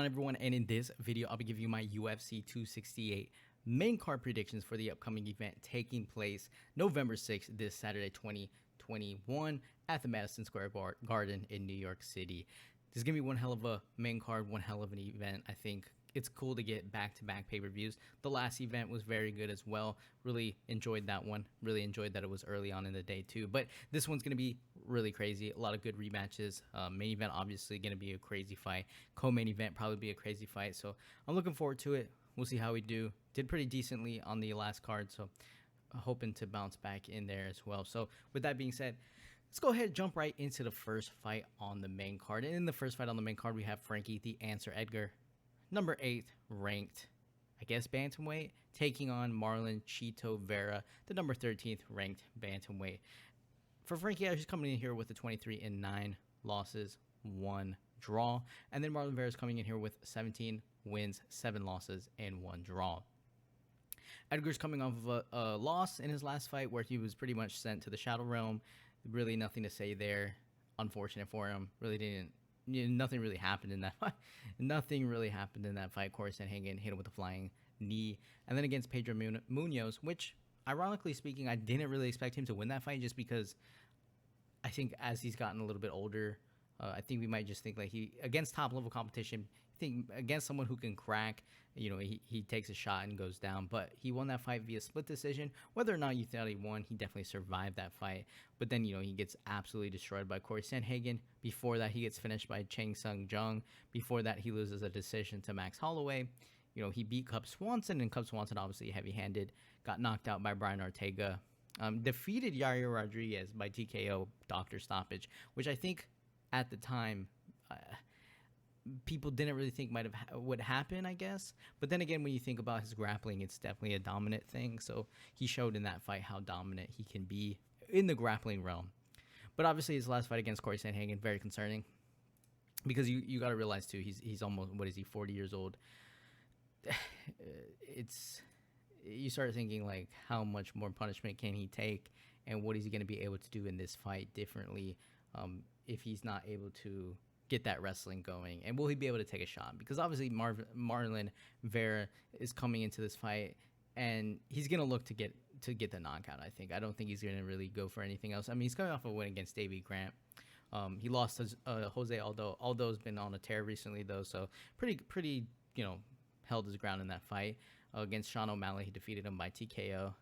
on, everyone? And in this video, I'll be giving you my UFC 268 main card predictions for the upcoming event taking place November 6th, this Saturday, 2021, at the Madison Square Garden in New York City. This is going to be one hell of a main card, one hell of an event. I think it's cool to get back-to-back pay-per-views. The last event was very good as well. Really enjoyed that one. Really enjoyed that it was early on in the day too. But this one's going to be really crazy. A lot of good rematches. Main event obviously going to be a crazy fight. Co-main event probably be a crazy fight. So I'm looking forward to it. We'll see how we do. Did pretty decently on the last card, so hoping to bounce back in there as well. So with that being said, let's go ahead and jump right into the first fight on the main card. And in the first fight on the main card, we have Frankie, the Answer Edgar, number 8 ranked, I guess, bantamweight, taking on Marlon Chito Vera, the number 13th ranked bantamweight. For Frankie, he's coming in here with a 23-9 losses, 1 draw. And then Marlon Vera is coming in here with 17 wins, 7 losses, and 1 draw. Edgar's coming off of a loss in his last fight where he was pretty much sent to the Shadow Realm. Really nothing to say there. Unfortunate for him. Really didn't. Nothing really happened in that fight. Nothing really happened in that fight. Corey Sandhagen hit him with a flying knee. And then against Pedro Munoz, which, ironically speaking, I didn't really expect him to win that fight just because I think as he's gotten a little bit older, I think we might just think like against top-level competition, I think against someone who can crack, he takes a shot and goes down. But he won that fight via split decision. Whether or not you thought he won, he definitely survived that fight. But then, he gets absolutely destroyed by Corey Sandhagen. Before that, he gets finished by Chang Sung Jung. Before that, he loses a decision to Max Holloway. He beat Cub Swanson, and Cub Swanson obviously heavy-handed. Got knocked out by Brian Ortega. Defeated Yair Rodriguez by TKO doctor stoppage, which I think at the time people didn't really think would happen, I guess. But then again, when you think about his grappling, it's definitely a dominant thing. So he showed in that fight how dominant he can be in the grappling realm. But obviously his last fight against Corey Sandhagen, very concerning. Because you got to realize too, he's almost, 40 years old. You start thinking like, how much more punishment can he take? And what is he going to be able to do in this fight differently if he's not able to get that wrestling going? And will he be able to take a shot? Because obviously Marlon Vera is coming into this fight and he's going to look to get the knockout, I think. I don't think he's going to really go for anything else. I mean, he's coming off a win against Davey Grant. He lost to Jose Aldo. Aldo's been on a tear recently, though, so pretty held his ground in that fight. Against Sean O'Malley, he defeated him by TKO.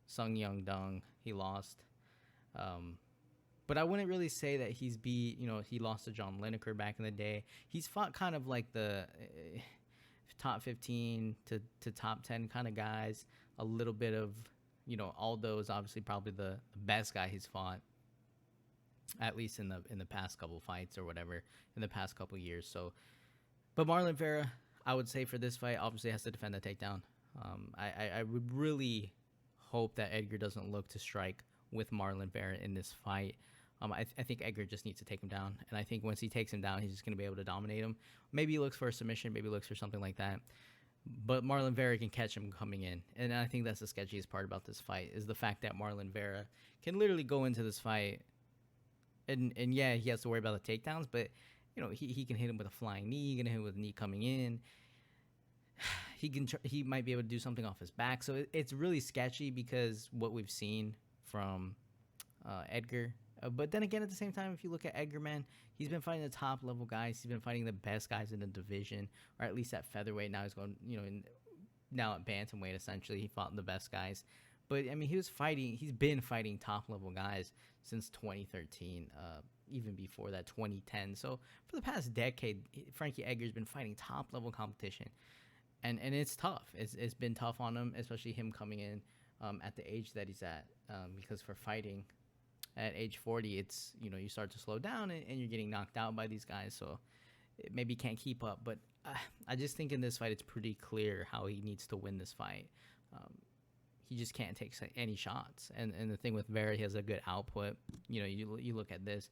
Sung Young Dong, he lost. But I wouldn't really say that he lost to John Lineker back in the day. He's fought kind of like the top 15 to top 10 kind of guys. A little bit of, Aldo is obviously probably the best guy he's fought, at least in the past couple fights or whatever, in the past couple years. So, but Marlon Vera, I would say for this fight, obviously has to defend the takedown. I would really hope that Edgar doesn't look to strike with Marlon Vera in this fight. I think Edgar just needs to take him down. And I think once he takes him down, he's just going to be able to dominate him. Maybe he looks for a submission. Maybe he looks for something like that. But Marlon Vera can catch him coming in. And I think that's the sketchiest part about this fight is the fact that Marlon Vera can literally go into this fight. And yeah, he has to worry about the takedowns. But, he can hit him with a flying knee. He can hit him with a knee coming in. He might be able to do something off his back. So it's really sketchy because what we've seen from Edgar. But then again, at the same time, if you look at Edgar, man, he's been fighting the top level guys. He's been fighting the best guys in the division, or at least at featherweight. Now he's going, now at bantamweight, essentially. He fought the best guys. But, I mean, he's been fighting top level guys since 2013, even before that, 2010. So for the past decade, Frankie Edgar's been fighting top level competition. And it's tough. It's been tough on him, especially him coming in at the age that he's at, because for fighting at age 40, it's, you start to slow down and you're getting knocked out by these guys. So maybe he can't keep up. But I just think in this fight, it's pretty clear how he needs to win this fight. He just can't take any shots. And the thing with Vera, he has a good output. You look at this.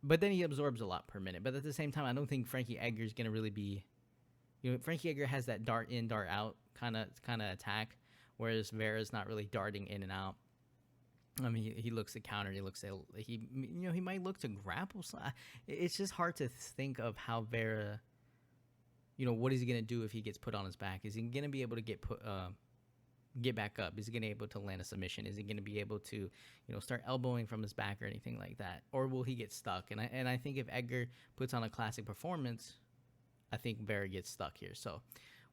But then he absorbs a lot per minute. But at the same time, I don't think Frankie Edgar is going to really be... Frankie Edgar has that dart in, dart out kind of attack, whereas Vera's not really darting in and out. I mean, he looks to counter. He looks to he might look to grapple. It's just hard to think of how Vera what is he going to do if he gets put on his back? Is he going to be able to get back up? Is he going to be able to land a submission? Is he going to be able to, start elbowing from his back or anything like that? Or will he get stuck? And I think if Edgar puts on a classic performance, I think Vera gets stuck here. So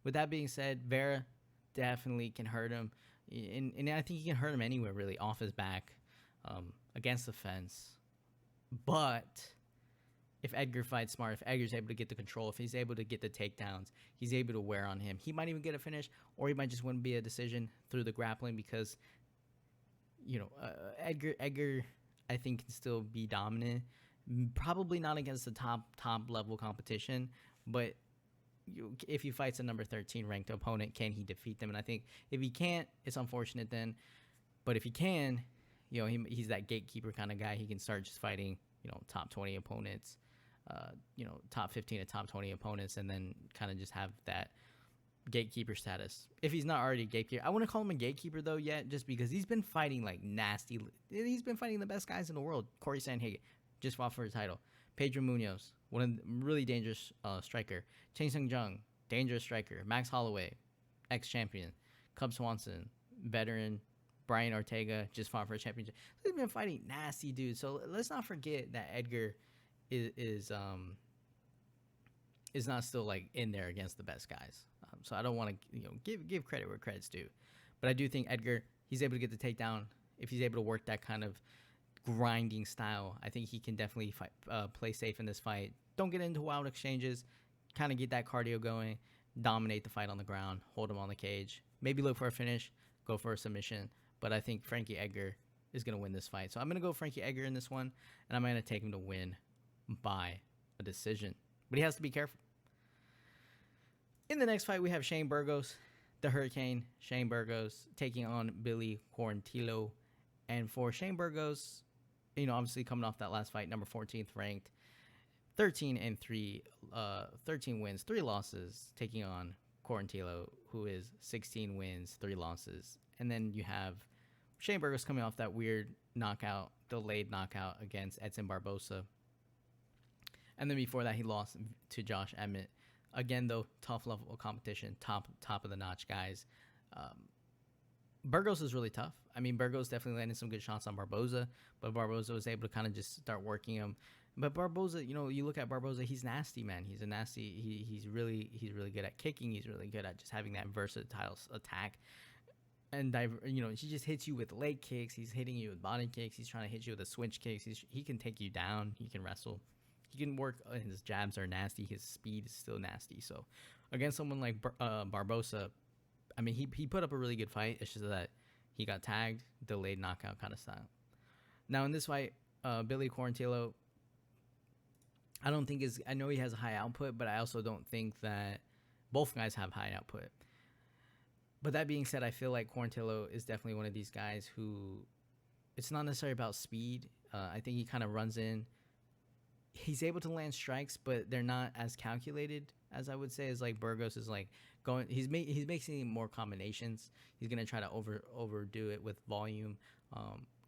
with that being said, Vera definitely can hurt him. And I think he can hurt him anywhere, really, off his back, against the fence. But if Edgar fights smart, if Edgar's able to get the control, if he's able to get the takedowns, he's able to wear on him. He might even get a finish, or he might just win be a decision through the grappling because, Edgar, I think, can still be dominant. Probably not against the top level competition, but if he fights a number 13 ranked opponent, can he defeat them? And I think if he can't, it's unfortunate then. But if he can, he's that gatekeeper kind of guy. He can start just fighting, top 20 opponents, top 15 to top 20 opponents, and then kind of just have that gatekeeper status. If he's not already a gatekeeper, I wouldn't call him a gatekeeper though yet, just because he's been fighting like nasty. He's been fighting the best guys in the world. Corey Sandhagen just fought for a title. Pedro Munoz, one of the really dangerous striker. Chang Sung Jung, dangerous striker. Max Holloway, ex-champion. Cub Swanson, veteran. Brian Ortega just fought for a championship. He's been fighting nasty dudes. So let's not forget that Edgar is not still like in there against the best guys. So I don't want to give credit where credit's due, but I do think Edgar, he's able to get the takedown. If he's able to work that kind of grinding style, I think he can definitely play safe in this fight. Don't get into wild exchanges. Kind of get that cardio going. Dominate the fight on the ground. Hold him on the cage. Maybe look for a finish. Go for a submission. But I think Frankie Edgar is going to win this fight. So I'm going to go Frankie Edgar in this one, and I'm going to take him to win by a decision. But he has to be careful. In the next fight, we have Shane Burgos, the Hurricane. Shane Burgos taking on Billy Quarantillo. And for Shane Burgos, obviously coming off that last fight, number 14th ranked, 13-3, 13 wins, 3 losses, taking on Quarantillo, who is 16 wins, 3 losses. And then you have Shane Burgos coming off that weird knockout, delayed knockout against Edson Barbosa. And then before that, he lost to Josh Emmett. Again, though, tough level of competition, top of the notch guys. Burgos is really tough. I mean, Burgos definitely landed some good shots on Barboza, but Barboza was able to kind of just start working him. But Barboza, you look at Barboza, he's nasty, man. He's a nasty. He's really good at kicking. He's really good at just having that versatile attack. And he just hits you with leg kicks. He's hitting you with body kicks. He's trying to hit you with a switch kicks. He can take you down. He can wrestle. He can work. His jabs are nasty. His speed is still nasty. So against someone like Barbosa, I mean, he put up a really good fight. It's just that he got tagged, delayed knockout kind of style. Now in this fight, Billy Quarantillo, I know he has a high output, but I also don't think that both guys have high output. But that being said, I feel like Quarantillo is definitely one of these guys who, it's not necessarily about speed. I think he kind of runs in. He's able to land strikes, but they're not as calculated as I would say. Is like Burgos is like going. He's making more combinations. He's gonna try to overdo it with volume.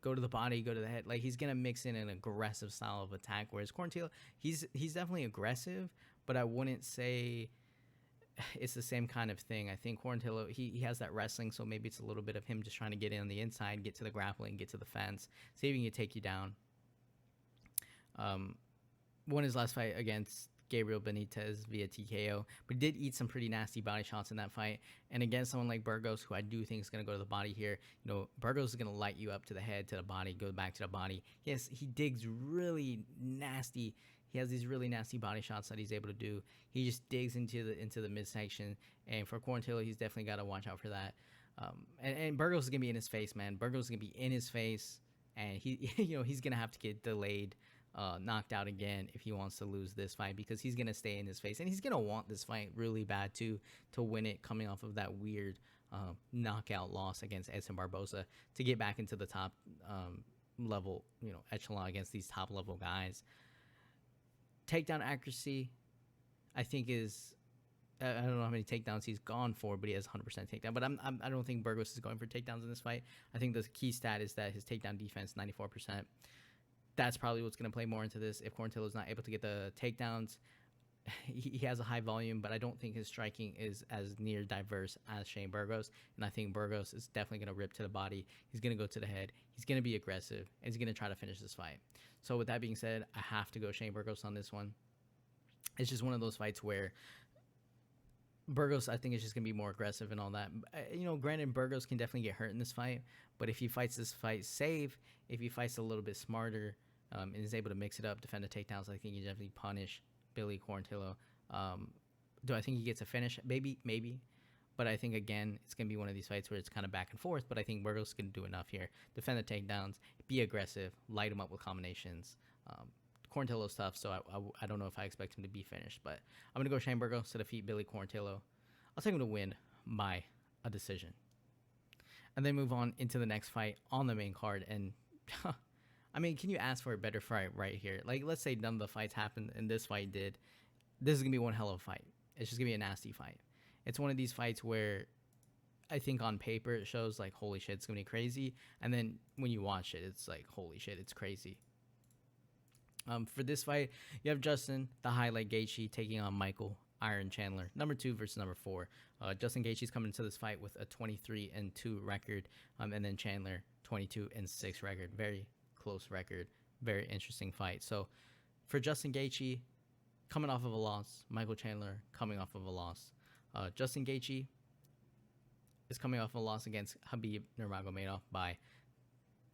Go to the body, go to the head. Like he's gonna mix in an aggressive style of attack. Whereas Quarantillo, he's definitely aggressive, but I wouldn't say it's the same kind of thing. I think Quarantillo, he has that wrestling, so maybe it's a little bit of him just trying to get in on the inside, get to the grappling, get to the fence, see if he can take you down. Won his last fight against Gabriel Benitez via TKO, but did eat some pretty nasty body shots in that fight. And against someone like Burgos, who I do think is going to go to the body here, Burgos is going to light you up to the head, to the body, go back to the body. Yes, he digs really nasty. He has these really nasty body shots that he's able to do. He just digs into the midsection, and for Quarantillo, he's definitely got to watch out for that. And Burgos is gonna be in his face, man. Burgos is gonna be in his face, and he's gonna have to get delayed, knocked out again if he wants to lose this fight, because he's gonna stay in his face, and he's gonna want this fight really bad to win it, coming off of that weird knockout loss against Edson Barbosa, to get back into the top level, echelon against these top level guys. Takedown accuracy, I think is, I don't know how many takedowns he's gone for, but he has 100% takedown. But I don't think Burgos is going for takedowns in this fight. I think the key stat is that his takedown defense, 94%. That's probably what's going to play more into this. If Quarantillo is not able to get the takedowns, he has a high volume, but I don't think his striking is as near diverse as Shane Burgos. And I think Burgos is definitely going to rip to the body. He's going to go to the head. He's going to be aggressive, and he's going to try to finish this fight. So with that being said, I have to go Shane Burgos on this one. It's just one of those fights where Burgos, I think, is just going to be more aggressive and all that. Granted, Burgos can definitely get hurt in this fight, but if he fights this fight safe, if he fights a little bit smarter, and is able to mix it up, defend the takedowns, I think he definitely punish Billy Quarantillo. Do I think he gets a finish? Maybe. But I think, again, it's going to be one of these fights where it's kind of back and forth, but I think Burgos is going to do enough here. Defend the takedowns, be aggressive, light him up with combinations. Quarantillo's tough, so I don't know if I expect him to be finished, but I'm going to go Shane Burgos to defeat Billy Quarantillo. I'll take him to win by a decision. And then move on into the next fight on the main card, and I mean, can you ask for a better fight right here? Like, let's say none of the fights happened and this fight did. This is going to be one hell of a fight. It's just going to be a nasty fight. It's one of these fights where I think on paper it shows like, holy shit, it's going to be crazy. And then when you watch it, it's like, holy shit, it's crazy. For this fight, you have Justin, the highlight Gaethje, taking on Michael Iron Chandler, number 2 versus number 4. Justin Gaethje's coming into this fight with a 23-2 record, and then Chandler 22-6 record. Very close record. Very interesting fight. So for Justin Gaethje, coming off of a loss, Michael Chandler coming off of a loss. Justin Gaethje is coming off of a loss against Khabib Nurmagomedov by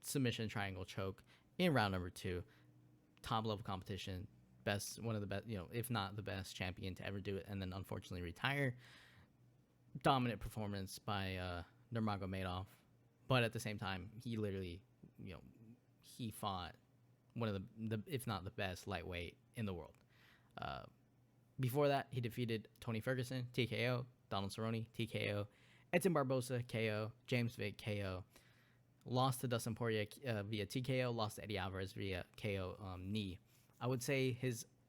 submission triangle choke in round number 2. Top level competition, one of the best, if not the best champion to ever do it, and then unfortunately retire. Dominant performance by Nurmagomedov, but at the same time, he literally, he fought one of the if not the best lightweight in the world. Before that, he defeated Tony Ferguson, TKO, Donald Cerrone, TKO, Edson Barboza, KO, James Vick, KO. Lost to Dustin Poirier via TKO, lost to Eddie Alvarez via KO knee. I would say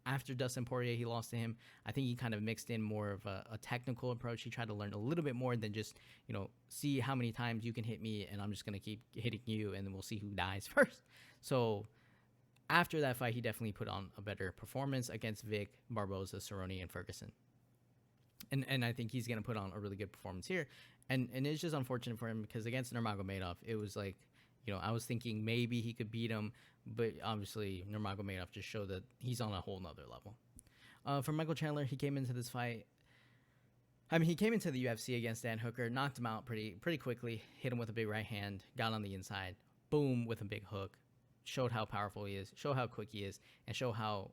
after Dustin Poirier, he lost to him. I think he kind of mixed in more of a technical approach. He tried to learn a little bit more than just, see how many times you can hit me and I'm just going to keep hitting you and then we'll see who dies first. So after that fight, he definitely put on a better performance against Vick, Barboza, Cerrone, and Ferguson. And I think he's going to put on a really good performance here. And it's just unfortunate for him because against Nurmagomedov, it was like, I was thinking maybe he could beat him, but obviously Nurmagomedov just showed that he's on a whole nother level. For Michael Chandler, he came into this fight. I mean, he came into the UFC against Dan Hooker, knocked him out pretty quickly, hit him with a big right hand, got on the inside, boom, with a big hook, showed how powerful he is, show how quick he is, and show how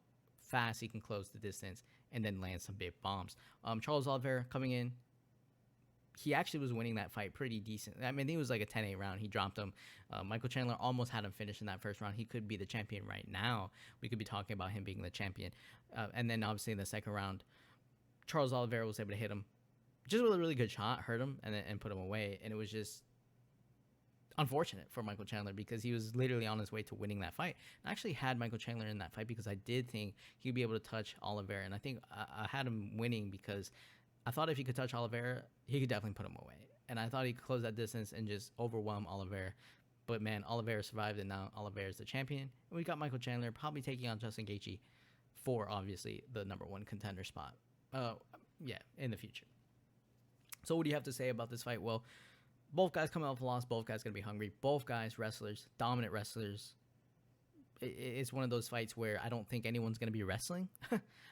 fast he can close the distance, and then land some big bombs. Charles Oliveira coming in, he actually was winning that fight pretty decent. I mean, I think it was like a 10-8 round. He dropped him. Michael Chandler almost had him finish in that first round. He could be the champion right now. We could be talking about him being the champion. And then obviously in the second round, Charles Oliveira was able to hit him just with a really good shot, hurt him, and put him away. And it was just unfortunate for Michael Chandler because he was literally on his way to winning that fight. I actually had Michael Chandler in that fight because I did think he'd be able to touch Oliveira. And I think I had him winning because I thought if he could touch Oliveira, he could definitely put him away. And I thought he could close that distance and just overwhelm Oliveira. But, man, Oliveira survived, and now Oliveira is the champion. And we got Michael Chandler probably taking on Justin Gaethje for, obviously, the number 1 contender spot. In the future. So what do you have to say about this fight? Well, both guys coming off a loss. Both guys going to be hungry. Both guys wrestlers, dominant wrestlers. It's one of those fights where I don't think anyone's going to be wrestling.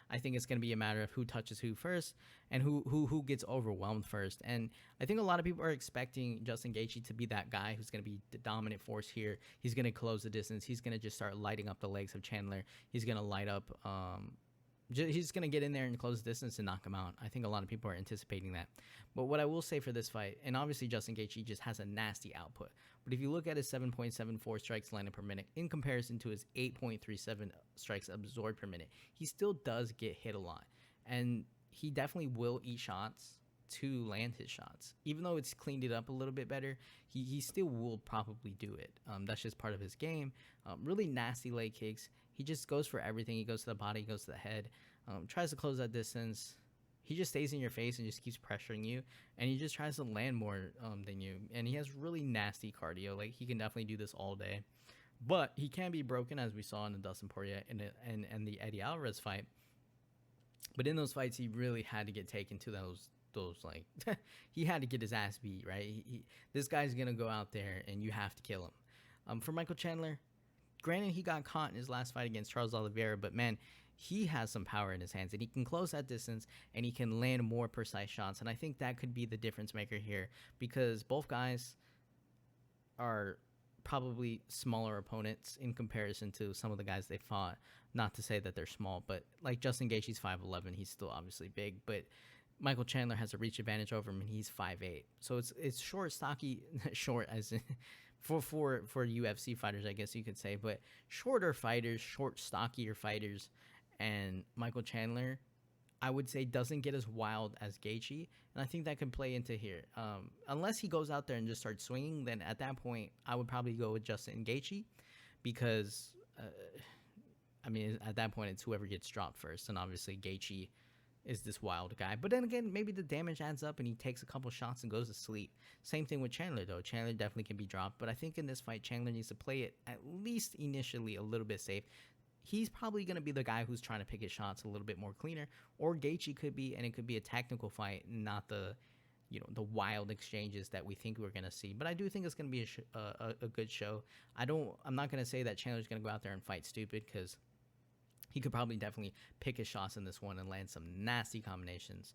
I think it's going to be a matter of who touches who first and who gets overwhelmed first. And I think a lot of people are expecting Justin Gaethje to be that guy who's going to be the dominant force here. He's going to close the distance. He's going to just start lighting up the legs of Chandler. He's going to light up he's going to get in there and close the distance and knock him out. I think a lot of people are anticipating that. But what I will say for this fight, and obviously Justin Gaethje just has a nasty output, but if you look at his 7.74 strikes landed per minute in comparison to his 8.37 strikes absorbed per minute, he still does get hit a lot. And he definitely will eat shots to land his shots. Even though it's cleaned it up a little bit better, he still will probably do it. That's just part of his game. Really nasty leg kicks. He just goes for everything. He goes to the body, he goes to the head, tries to close that distance. He just stays in your face and just keeps pressuring you, and he just tries to land more than you. And he has really nasty cardio. Like, he can definitely do this all day. But he can be broken, as we saw in the Dustin Poirier and the Eddie Alvarez fight. But in those fights, he really had to get taken to those like he had to get his ass beat, right? This guy's gonna go out there and you have to kill him. For Michael Chandler, granted he got caught in his last fight against Charles Oliveira, but man, he has some power in his hands and he can close that distance and he can land more precise shots. And I think that could be the difference maker here because both guys are probably smaller opponents in comparison to some of the guys they fought. Not to say that they're small, but like Justin Gaethje's 5'11", he's still obviously big, but Michael Chandler has a reach advantage over him and he's 5'8". So it's short, stocky, short as in, for UFC fighters, I guess you could say, but shorter fighters, short, stockier fighters, and Michael Chandler, I would say, doesn't get as wild as Gaethje, and I think that can play into here. Unless he goes out there and just starts swinging, then at that point, I would probably go with Justin Gaethje, because, I mean, at that point, it's whoever gets dropped first, and obviously Gaethje is this wild guy. But then again, maybe the damage adds up and he takes a couple shots and goes to sleep. Same thing with Chandler, though. Chandler definitely can be dropped, but I think in this fight, Chandler needs to play it at least initially a little bit safe. He's probably going to be the guy who's trying to pick his shots a little bit more cleaner, or Gaethje could be, and it could be a technical fight, not the wild exchanges that we think we're going to see. But I do think it's going to be a good show. I'm not going to say that Chandler's going to go out there and fight stupid, because he could probably definitely pick his shots in this one and land some nasty combinations.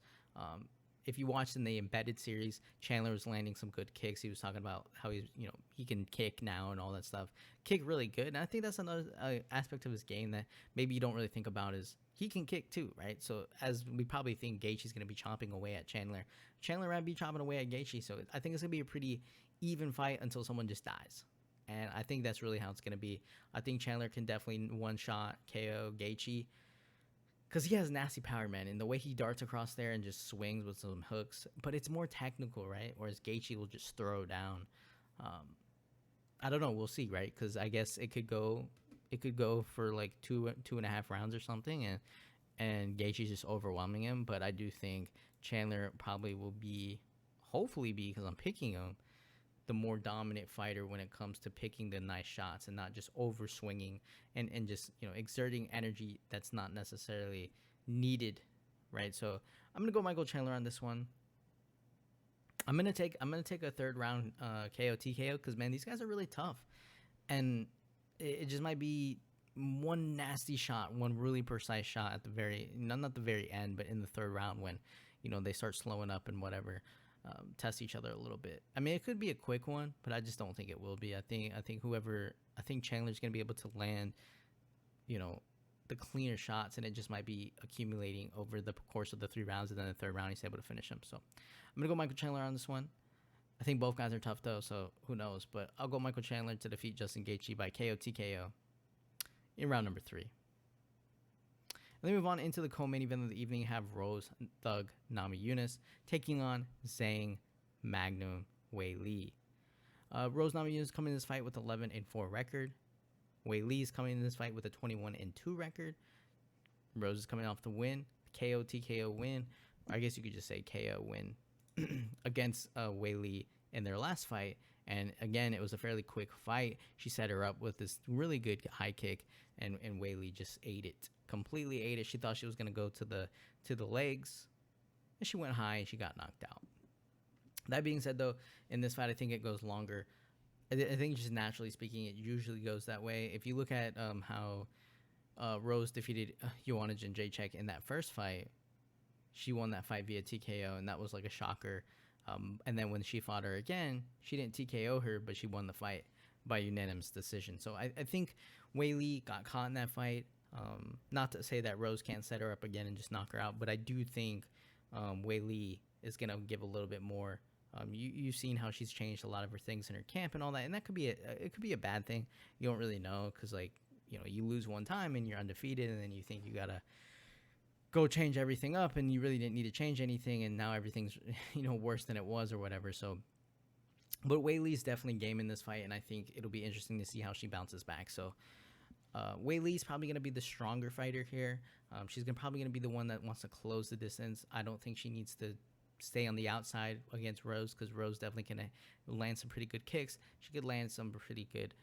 If you watched in the embedded series, Chandler was landing some good kicks. He was talking about how he can kick now and all that stuff. Kick really good. And I think that's another aspect of his game that maybe you don't really think about is he can kick too, right? So as we probably think Gaethje's going to be chopping away at Chandler, Chandler might be chopping away at Gaethje. So I think it's going to be a pretty even fight until someone just dies. And I think that's really how it's going to be. I think Chandler can definitely one-shot KO Gaethje, because he has nasty power, man, and the way he darts across there and just swings with some hooks. But it's more technical, right? Whereas Gaethje will just throw down. I don't know. We'll see, right? Because I guess it could go for like two and a half rounds or something, and Gaethje's just overwhelming him. But I do think Chandler probably will hopefully be, because I'm picking him, the more dominant fighter when it comes to picking the nice shots and not just over swinging and just exerting energy that's not necessarily needed, right? So I'm gonna go Michael Chandler on this one. I'm gonna take a third round KO TKO, because man, these guys are really tough, and it just might be one nasty shot, one really precise shot at the not the very end, but in the third round when they start slowing up and whatever. Test each other a little bit. I mean, it could be a quick one, but I just don't think it will be. I think Chandler's gonna be able to land, the cleaner shots, and it just might be accumulating over the course of the 3 rounds, and then the third round he's able to finish him. So I'm gonna go Michael Chandler on this one. I think both guys are tough though, so who knows? But I'll go Michael Chandler to defeat Justin Gaethje by KO TKO in round number 3. And then move on into the co-main event of the evening. Have Rose Thug Namajunas taking on Zhang Magnum Weili. Rose Namajunas coming in this fight with 11-4 record. Weili is coming in this fight with a 21-2 record. Rose is coming off the win, KO TKO win. Or I guess you could just say KO win against Weili in their last fight. And again, it was a fairly quick fight. She set her up with this really good high kick, and Weili just completely ate it. She thought she was going to go to the legs, and she went high and she got knocked out. That being said, though, in this fight, I think it goes longer. I think just naturally speaking, it usually goes that way. If you look at how Rose defeated Joanna Jędrzejczyk in that first fight, she won that fight via TKO, and that was like a shocker. And then when she fought her again, she didn't TKO her, but she won the fight by unanimous decision. So I think Weili got caught in that fight. Not to say that Rose can't set her up again and just knock her out, but I do think Weili is going to give a little bit more. You've seen how she's changed a lot of her things in her camp and all that, and that could be it could be a bad thing. You don't really know, because you lose one time and you're undefeated, and then you think you got to go change everything up, and you really didn't need to change anything, and now everything's worse than it was or whatever. So, but Weili's definitely game in this fight, and I think it'll be interesting to see how she bounces back. So Weili's probably going to be the stronger fighter here. She's probably going to be the one that wants to close the distance. I don't think she needs to stay on the outside against Rose, because Rose definitely can land some pretty good kicks. She could land some pretty good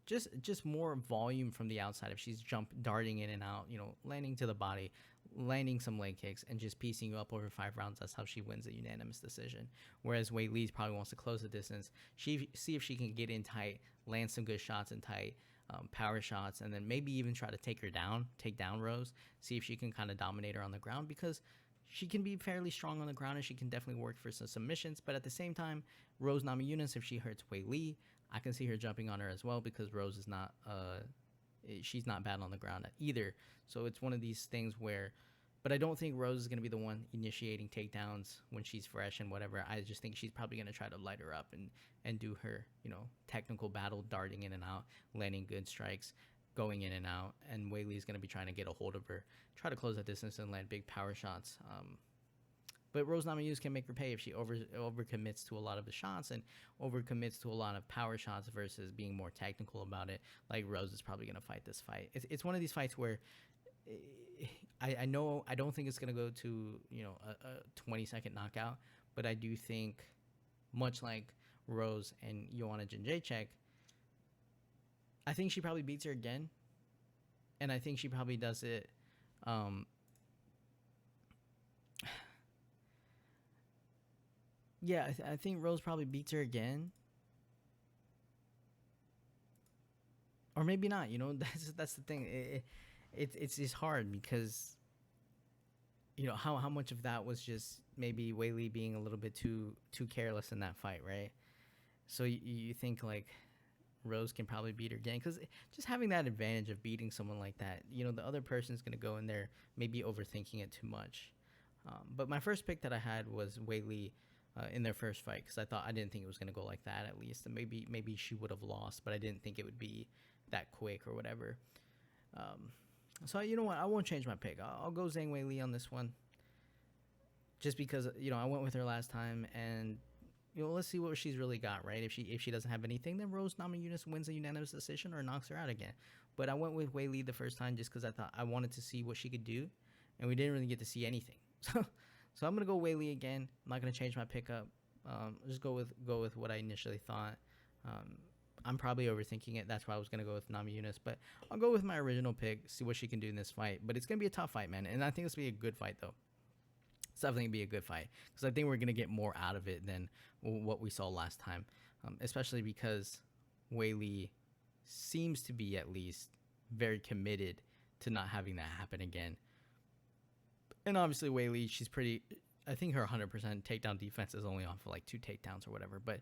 just more volume from the outside. If she's darting in and out, landing to the body, landing some leg kicks, and just piecing you up over 5 rounds, that's how she wins a unanimous decision. Whereas Weili probably wants to close the distance. See if she can get in tight, land some good shots in tight, power shots, and then maybe even try to take down Rose. See if she can kind of dominate her on the ground, because she can be fairly strong on the ground and she can definitely work for some submissions. But at the same time, Rose Namajunas, if she hurts Weili, I can see her jumping on her as well, because Rose is not she's not bad on the ground either. So it's one of these things where, but I don't think Rose is going to be the one initiating takedowns when she's fresh and whatever. I just think she's probably going to try to light her up and do her, technical battle, darting in and out, landing good strikes, going in and out. And Weili is going to be trying to get a hold of her, try to close that distance and land big power shots. But Rose Namajunas can make her pay if she overcommits to a lot of the shots and overcommits to a lot of power shots versus being more technical about it. Like Rose is probably going to fight this fight. It's one of these fights where I know I don't think it's going to go to a 20-second knockout, but I do think, much like Rose and Joanna Jędrzejczyk, I think she probably beats her again, and I think she probably does it. Yeah, I think Rose probably beats her again, or maybe not. That's the thing. It's just hard because how much of that was just maybe Weili being a little bit too careless in that fight, right? So you think like Rose can probably beat her again, because just having that advantage of beating someone like that, the other person's gonna go in there maybe overthinking it too much. But my first pick that I had was Weili in their first fight, because I didn't think it was gonna go like that, at least, and maybe she would have lost, but I didn't think it would be that quick or whatever. So you know what? I won't change my pick. I'll go Zhang Weili on this one, just because I went with her last time, and let's see what she's really got, right? If she doesn't have anything, then Rose Namajunas wins a unanimous decision or knocks her out again. But I went with Weili the first time just because I wanted to see what she could do, and we didn't really get to see anything. So I'm gonna go Weili again. I'm not gonna change my pickup. Just go with what I initially thought. I'm probably overthinking it. That's why I was gonna go with Namajunas, but I'll go with my original pick. See what she can do in this fight. But it's gonna be a tough fight, man, and I think it's gonna be a good fight though. It's definitely gonna be a good fight, because I think we're gonna get more out of it than what we saw last time, especially because Weili seems to be at least very committed to not having that happen again. And obviously Weili, she's pretty. I think her 100% takedown defense is only off for like 2 takedowns or whatever, but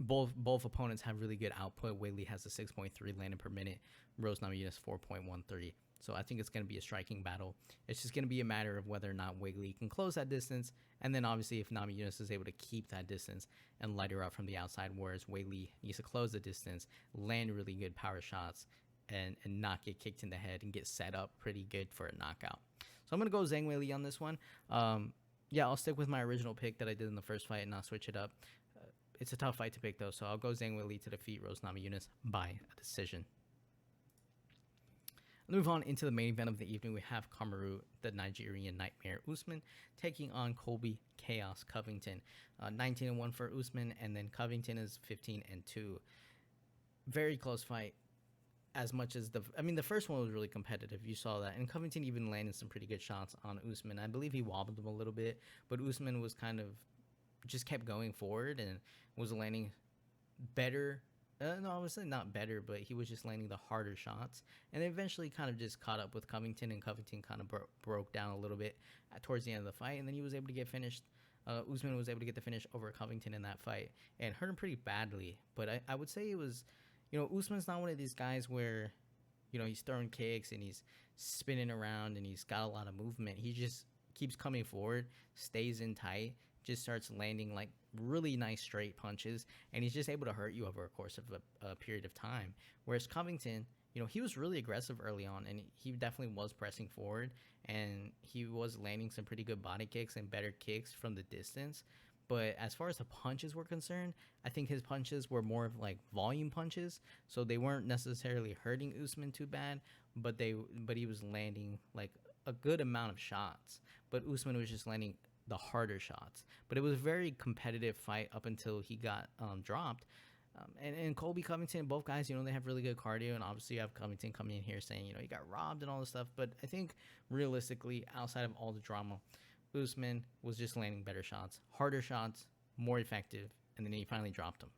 both opponents have really good output. Weili has a 6.3 landed per minute. Rose Namajunas 4.13. So I think it's going to be a striking battle. It's just going to be a matter of whether or not Weili can close that distance, and then obviously if Namajunas is able to keep that distance and light her up from the outside, whereas Weili needs to close the distance, land really good power shots, and not get kicked in the head and get set up pretty good for a knockout. So I'm going to go Zhang Weili on this one. Yeah, I'll stick with my original pick that I did in the first fight and not switch it up. It's a tough fight to pick though, so I'll go Zhang Weili to defeat Rose Namajunas by a decision. Move on into the main event of the evening. We have Kamaru, the Nigerian Nightmare Usman, taking on Colby Chaos Covington. 19-1 for Usman, and then Covington is 15-2. Very close fight. As much as the first one was really competitive. You saw that, and Covington even landed some pretty good shots on Usman. I believe he wobbled him a little bit, but Usman was kind of just kept going forward and was landing better. No, I would say not better, but he was just landing the harder shots, and eventually kind of just caught up with Covington, and Covington kind of broke down a little bit towards the end of the fight, and then he was able to get finished. Usman was able to get the finish over Covington in that fight and hurt him pretty badly, but I would say it was, Usman's not one of these guys where, he's throwing kicks and he's spinning around and he's got a lot of movement. He just keeps coming forward, stays in tight, just starts landing like really nice straight punches, and he's just able to hurt you over a course of a period of time. Whereas Covington, he was really aggressive early on, and he definitely was pressing forward, and he was landing some pretty good body kicks and better kicks from the distance. But as far as the punches were concerned, I think his punches were more of like volume punches, so they weren't necessarily hurting Usman too bad, but he was landing like a good amount of shots. But Usman was just landing the harder shots. But it was a very competitive fight up until he got dropped. And Colby Covington, both guys, they have really good cardio. And obviously you have Covington coming in here saying, he got robbed and all this stuff. But I think realistically, outside of all the drama, Usman was just landing better shots, harder shots, more effective. And then he finally dropped him.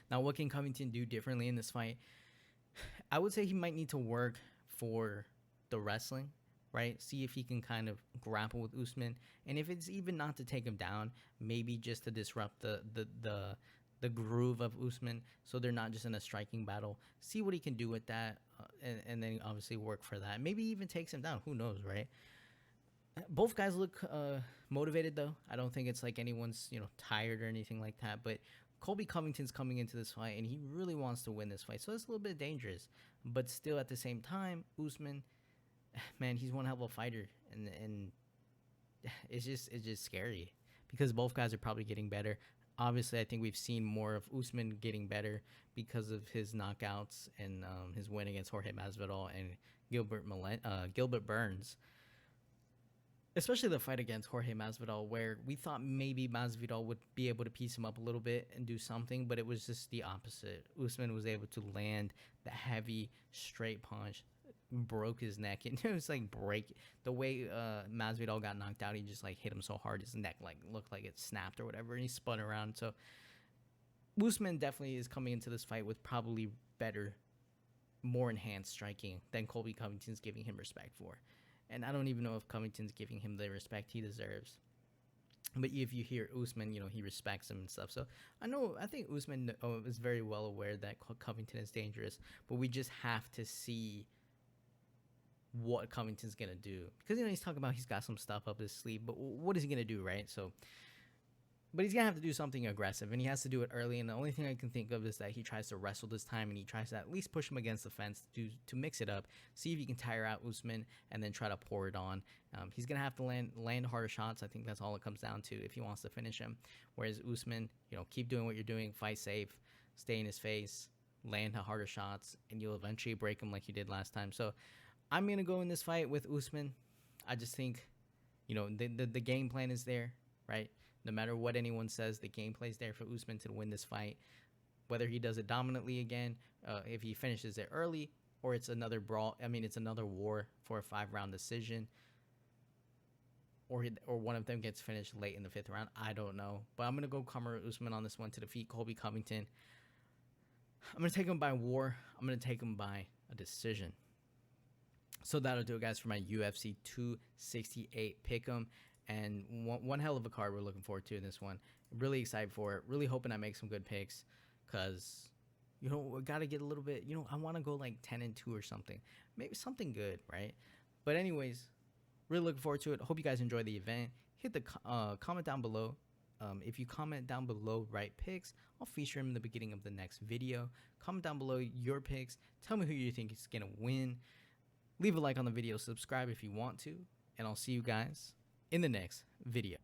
Now, what can Covington do differently in this fight? I would say he might need to work for the wrestling, right? See if he can kind of grapple with Usman. And if it's even not to take him down, maybe just to disrupt the groove of Usman, so they're not just in a striking battle. See what he can do with that, and then obviously work for that. Maybe even takes him down. Who knows, right? Both guys look motivated, though. I don't think it's like anyone's tired or anything like that. But Colby Covington's coming into this fight, and he really wants to win this fight, so it's a little bit dangerous. But still, at the same time, Usman, man, he's one hell of a fighter, and it's just scary because both guys are probably getting better. Obviously, I think we've seen more of Usman getting better because of his knockouts and his win against Jorge Masvidal and Gilbert Burns. Especially the fight against Jorge Masvidal, where we thought maybe Masvidal would be able to piece him up a little bit and do something, but it was just the opposite. Usman was able to land the heavy, straight punch, broke his neck. And it was like the way Masvidal got knocked out, he just like hit him so hard his neck like looked like it snapped or whatever, and he spun around. So Usman definitely is coming into this fight with probably better, more enhanced striking than Colby Covington's giving him respect for. And I don't even know if Covington's giving him the respect he deserves. But if you hear Usman, he respects him and stuff. So I think Usman is very well aware that Covington is dangerous. But we just have to see what Covington's going to do. Because, he's talking about he's got some stuff up his sleeve. But what is he going to do, right? But he's going to have to do something aggressive, and he has to do it early. And the only thing I can think of is that he tries to wrestle this time, and he tries to at least push him against the fence to mix it up, see if he can tire out Usman, and then try to pour it on. He's going to have to land harder shots. I think that's all it comes down to if he wants to finish him. Whereas Usman, keep doing what you're doing, fight safe, stay in his face, land harder shots, and you'll eventually break him like you did last time. So I'm going to go in this fight with Usman. I just think, the game plan is there, right? No matter what anyone says, the gameplay is there for Usman to win this fight. Whether he does it dominantly again, if he finishes it early, or it's another brawl. It's another war for a 5-round decision. Or one of them gets finished late in the 5th round. I don't know. But I'm going to go Kamaru Usman on this one to defeat Colby Covington. I'm going to take him by war. I'm going to take him by a decision. So that'll do it, guys, for my UFC 268 pick'em. And one hell of a card we're looking forward to in this one. Really excited for it. Really hoping I make some good picks. Because, we got to get a little bit, I want to go like 10-2 or something. Maybe something good, right? But anyways, really looking forward to it. Hope you guys enjoy the event. Hit the comment down below. If you comment down below right picks, I'll feature them in the beginning of the next video. Comment down below your picks. Tell me who you think is going to win. Leave a like on the video. Subscribe if you want to. And I'll see you guys in the next video.